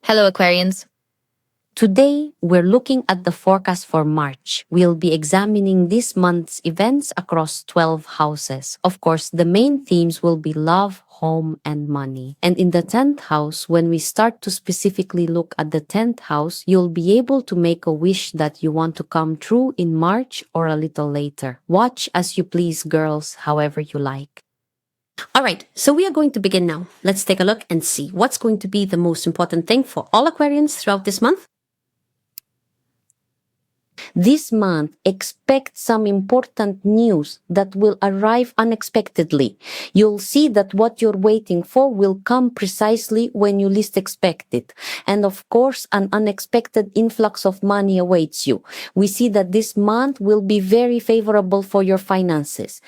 Hello, Aquarians. Today, we're looking at the forecast for March. We'll be examining this month's events across 12 houses. Of course, the main themes will be love, home, and money. And in the 10th house, when we start to specifically look at the 10th house, you'll be able to make a wish that you want to come true in March or a little later. Watch as you please, girls, however you like. All right, so we are going to begin now. Let's take a look and see what's going to be the most important thing for all Aquarians throughout this month. This month, expect some important news that will arrive unexpectedly. You'll see that what you're waiting for will come precisely when you least expect it. And of course, an unexpected influx of money awaits you. We see that this month will be very favorable for your finances.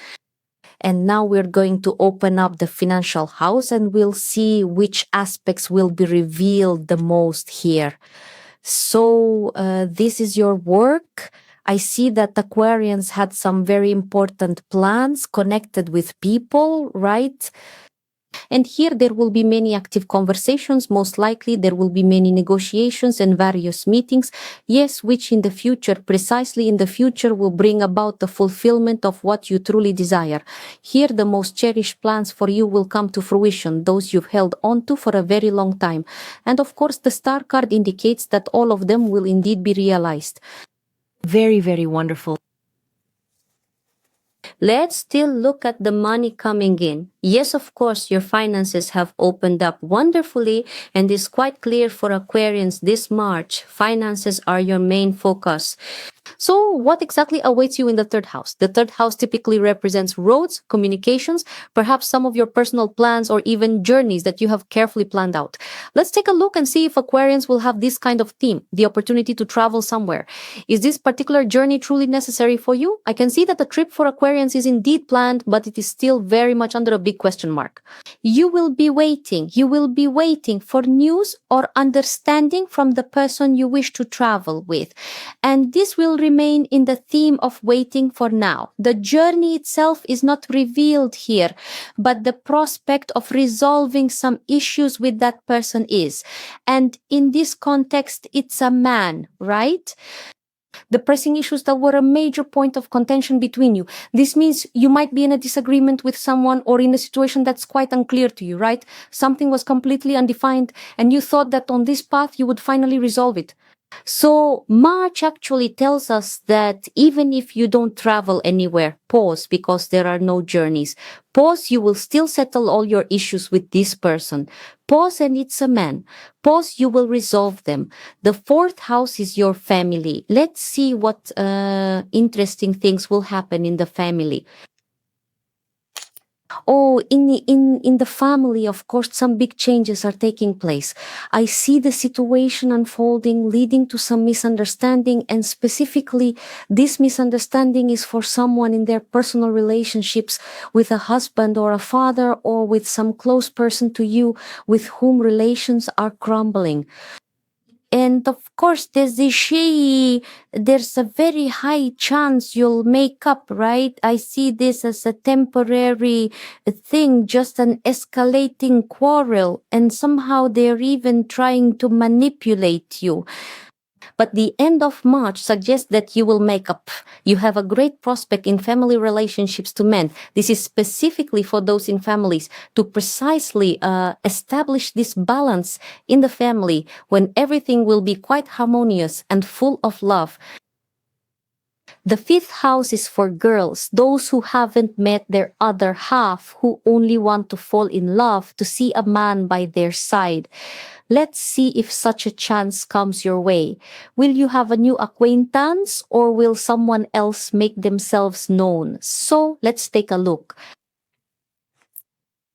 And now we're going to open up the financial house and we'll see which aspects will be revealed the most here. So this is your work. I see that Aquarians had some very important plans connected with people, right? And here there will be many active conversations. Most likely there will be many negotiations and various meetings. Yes, which in the future, precisely in the future, will bring about the fulfillment of what you truly desire. Here the most cherished plans for you will come to fruition, those you've held on to for a very long time. And of course the star card indicates that all of them will indeed be realized. Very, very wonderful. Let's still look at the money coming in. Yes, of course, your finances have opened up wonderfully, and it's quite clear for Aquarians this March, finances are your main focus. So what exactly awaits you in the third house? The third house typically represents roads, communications, perhaps some of your personal plans or even journeys that you have carefully planned out. Let's take a look and see if Aquarians will have this kind of theme, the opportunity to travel somewhere. Is this particular journey truly necessary for you? I can see that the trip for Aquarians is indeed planned, but it is still very much under a big question mark. You will be waiting for news or understanding from the person you wish to travel with. And this will remain in the theme of waiting for now. The journey itself is not revealed here, but the prospect of resolving some issues with that person is. And in this context, it's a man, right? The pressing issues that were a major point of contention between you. This means you might be in a disagreement with someone or in a situation that's quite unclear to you, right? Something was completely undefined and you thought that on this path you would finally resolve it. So March actually tells us that even if you don't travel anywhere, pause, because there are no journeys. Pause, you will still settle all your issues with this person. Pause, and it's a man. Pause, you will resolve them. The fourth house is your family. Let's see what interesting things will happen in the family. Oh, in the family, of course, some big changes are taking place. I see the situation unfolding, leading to some misunderstanding, and specifically, this misunderstanding is for someone in their personal relationships with a husband or a father or with some close person to you with whom relations are crumbling. And of course, there's a very high chance you'll make up, right? I see this as a temporary thing, just an escalating quarrel, and somehow they're even trying to manipulate you. But the end of March suggests that you will make up. You have a great prospect in family relationships to mend. This is specifically for those in families to precisely establish this balance in the family when everything will be quite harmonious and full of love. The fifth house is for girls, those who haven't met their other half, who only want to fall in love, to see a man by their side. Let's see if such a chance comes your way. Will you have a new acquaintance or will someone else make themselves known? So let's take a look.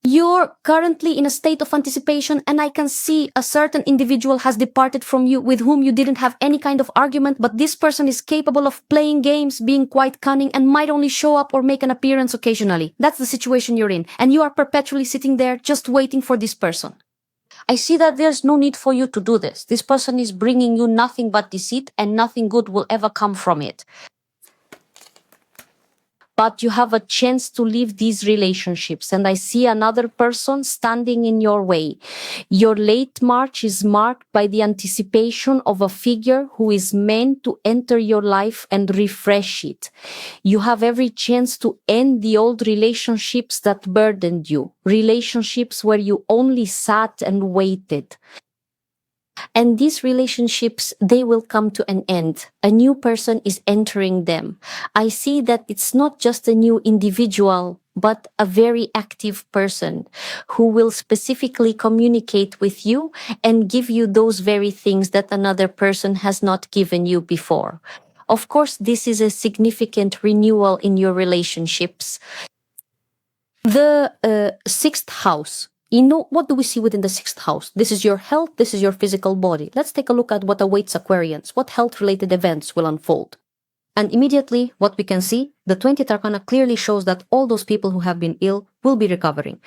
You're currently in a state of anticipation, and I can see a certain individual has departed from you with whom you didn't have any kind of argument, but this person is capable of playing games, being quite cunning, and might only show up or make an appearance occasionally. That's the situation you're in, and you are perpetually sitting there just waiting for this person. I see that there's no need for you to do this. This person is bringing you nothing but deceit, and nothing good will ever come from it. but you have a chance to leave these relationships. And I see another person standing in your way. Your late March is marked by the anticipation of a figure who is meant to enter your life and refresh it. You have every chance to end the old relationships that burdened you, relationships where you only sat and waited. And these relationships, they will come to an end. A new person is entering them. I see that it's not just a new individual, but a very active person who will specifically communicate with you and give you those very things that another person has not given you before. Of course, this is a significant renewal in your relationships. The sixth house. What do we see within the sixth house? This is your health, this is your physical body. Let's take a look at what awaits Aquarians. What health-related events will unfold? And immediately, what we can see, the 20th Arcana clearly shows that all those people who have been ill will be recovering.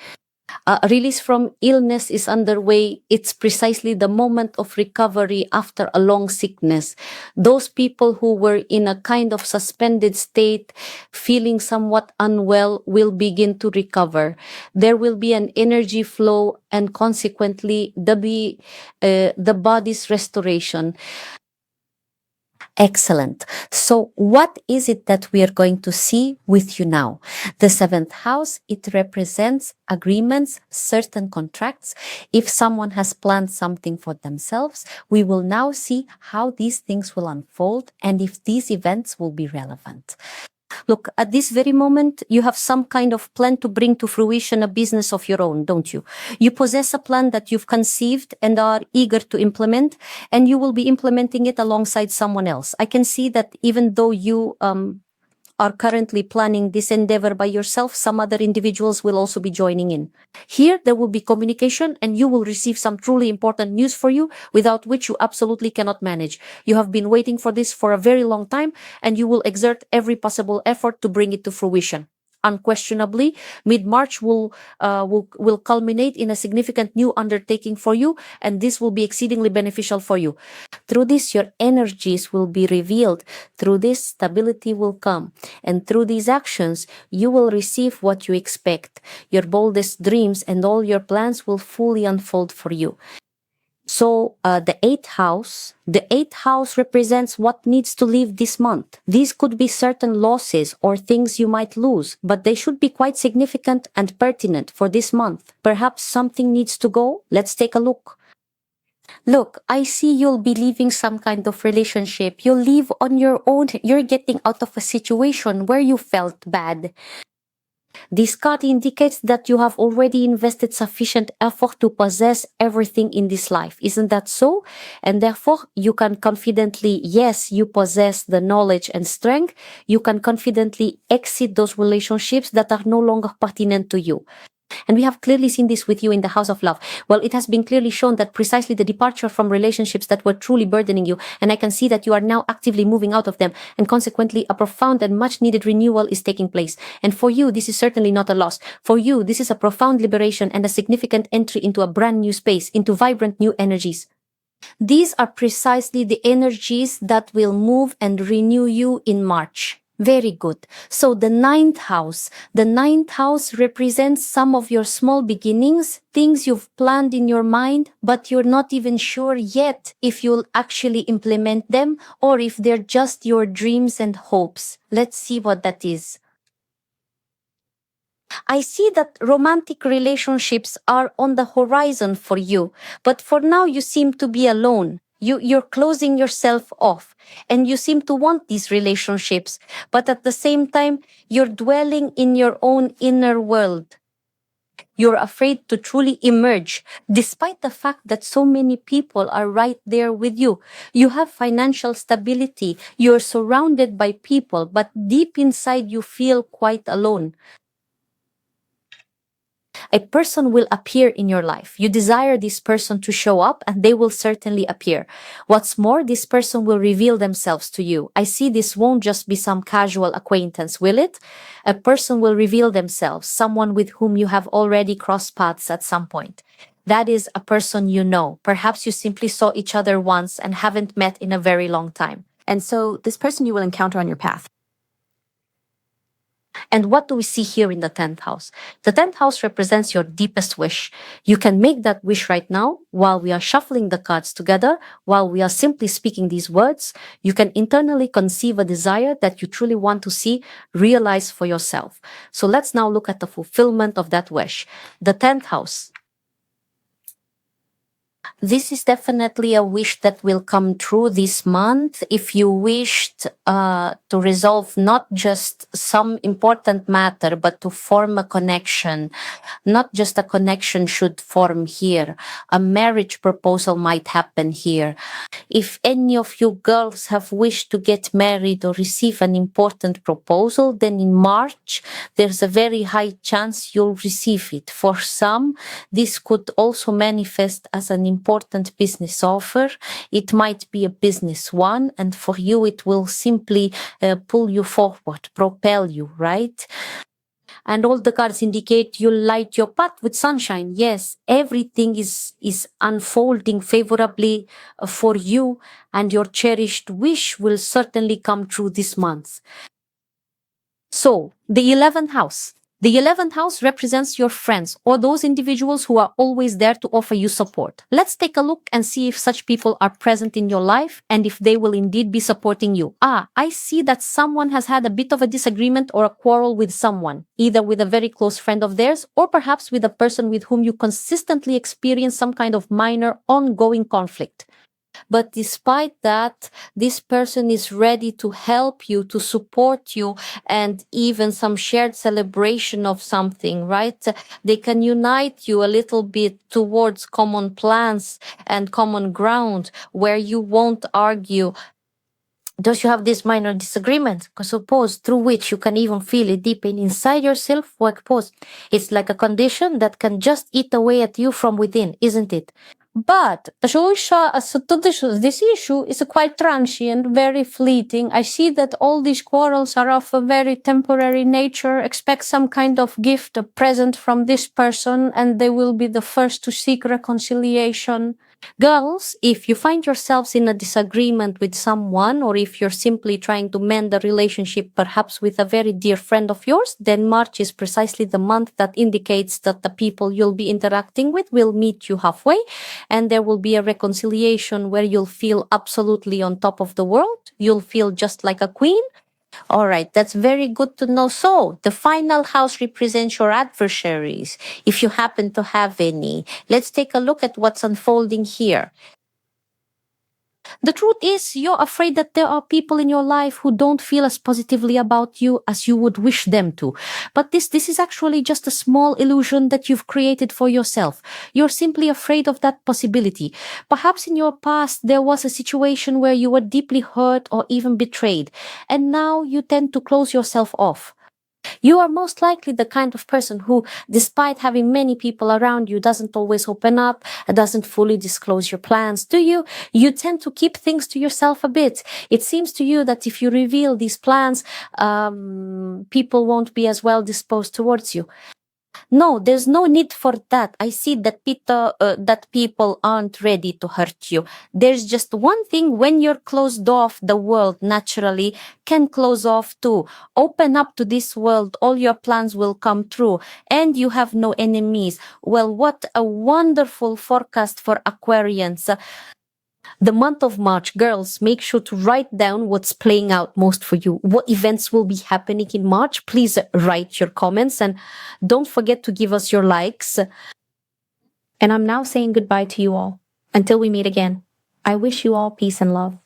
A release from illness is underway. It's precisely the moment of recovery after a long sickness. Those people who were in a kind of suspended state, feeling somewhat unwell, will begin to recover. There will be an energy flow and consequently the body's restoration. Excellent. So what is it that we are going to see with you now? The seventh house, it represents agreements, certain contracts. If someone has planned something for themselves, we will now see how these things will unfold and if these events will be relevant. Look, at this very moment, you have some kind of plan to bring to fruition a business of your own, don't you? You possess a plan that you've conceived and are eager to implement, and you will be implementing it alongside someone else. I can see that even though you are currently planning this endeavor by yourself, some other individuals will also be joining in. Here, there will be communication and you will receive some truly important news for you without which you absolutely cannot manage. You have been waiting for this for a very long time and you will exert every possible effort to bring it to fruition. Unquestionably, mid-March will culminate in a significant new undertaking for you, and this will be exceedingly beneficial for you. Through this, your energies will be revealed. Through this, stability will come. And through these actions, you will receive what you expect. Your boldest dreams and all your plans will fully unfold for you. So the eighth house represents what needs to leave this month. These could be certain losses or things you might lose, but they should be quite significant and pertinent for this month. Perhaps something needs to go. Let's take a look. Look, I see you'll be leaving some kind of relationship. You'll leave on your own. You're getting out of a situation where you felt bad. This card indicates that you have already invested sufficient effort to possess everything in this life. Isn't that so? And therefore, you can confidently, yes, you possess the knowledge and strength. You can confidently exit those relationships that are no longer pertinent to you. And we have clearly seen this with you in the House of Love. Well, it has been clearly shown that precisely the departure from relationships that were truly burdening you, and I can see that you are now actively moving out of them, and consequently a profound and much needed renewal is taking place. And for you, this is certainly not a loss. For you, this is a profound liberation and a significant entry into a brand new space, into vibrant new energies. These are precisely the energies that will move and renew you in March. Very good. So the ninth house represents some of your small beginnings, things you've planned in your mind, but you're not even sure yet if you'll actually implement them or if they're just your dreams and hopes. Let's see what that is. I see that romantic relationships are on the horizon for you, but for now you seem to be alone. You're closing yourself off and you seem to want these relationships, but at the same time, you're dwelling in your own inner world. You're afraid to truly emerge, despite the fact that so many people are right there with you. You have financial stability. You're surrounded by people, but deep inside you feel quite alone. A person will appear in your life. You desire this person to show up and they will certainly appear. What's more, this person will reveal themselves to you. I see this won't just be some casual acquaintance, will it? A person will reveal themselves, someone with whom you have already crossed paths at some point. That is a person you know. Perhaps you simply saw each other once and haven't met in a very long time. And so this person you will encounter on your path. And what do we see here in the 10th house? The 10th house represents your deepest wish. You can make that wish right now while we are shuffling the cards together, while we are simply speaking these words. You can internally conceive a desire that you truly want to see realized for yourself. So let's now look at the fulfillment of that wish. The 10th house. This is definitely a wish that will come true this month. If you wished to resolve not just some important matter, but to form a connection, not just a connection should form here. A marriage proposal might happen here. If any of you girls have wished to get married or receive an important proposal, then in March, there's a very high chance you'll receive it. For some, this could also manifest as an important business offer. It might be a business one, and for you, it will simply pull you forward, propel you, right? And all the cards indicate you'll light your path with sunshine. Yes, everything is unfolding favorably for you, and your cherished wish will certainly come true this month. So, the 11th house. The 11th house represents your friends or those individuals who are always there to offer you support. Let's take a look and see if such people are present in your life and if they will indeed be supporting you. I see that someone has had a bit of a disagreement or a quarrel with someone, either with a very close friend of theirs or perhaps with a person with whom you consistently experience some kind of minor ongoing conflict. But despite that, this person is ready to help you, to support you, and even some shared celebration of something, right? They can unite you a little bit towards common plans and common ground where you won't argue. Does you have this minor disagreement? Suppose through which you can even feel it deep inside yourself. Suppose it's like a condition that can just eat away at you from within, isn't it? But this issue is quite transient, very fleeting. I see that all these quarrels are of a very temporary nature. Expect some kind of gift, a present from this person, and they will be the first to seek reconciliation. Girls, if you find yourselves in a disagreement with someone, or if you're simply trying to mend a relationship perhaps with a very dear friend of yours, then March is precisely the month that indicates that the people you'll be interacting with will meet you halfway, and there will be a reconciliation where you'll feel absolutely on top of the world. You'll feel just like a queen. All right, that's very good to know. So, the final house represents your adversaries, if you happen to have any. Let's take a look at what's unfolding here. The truth is, you're afraid that there are people in your life who don't feel as positively about you as you would wish them to. But this is actually just a small illusion that you've created for yourself. You're simply afraid of that possibility. Perhaps in your past, there was a situation where you were deeply hurt or even betrayed, and now you tend to close yourself off. You are most likely the kind of person who, despite having many people around you, doesn't always open up, doesn't fully disclose your plans, do you? You tend to keep things to yourself a bit. It seems to you that if you reveal these plans, people won't be as well disposed towards you. No, there's no need for that. I see that people aren't ready to hurt you. There's just one thing: when you're closed off, the world naturally can close off too. Open up to this world, all your plans will come true, and you have no enemies. Well, what a wonderful forecast for Aquarians. The month of March, girls, make sure to write down what's playing out most for you. What events will be happening in March? Please write your comments and don't forget to give us your likes. And I'm now saying goodbye to you all. Until we meet again, I wish you all peace and love.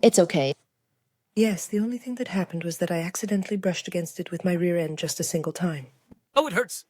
It's okay. Yes, the only thing that happened was that I accidentally brushed against it with my rear end just a single time. Oh, it hurts.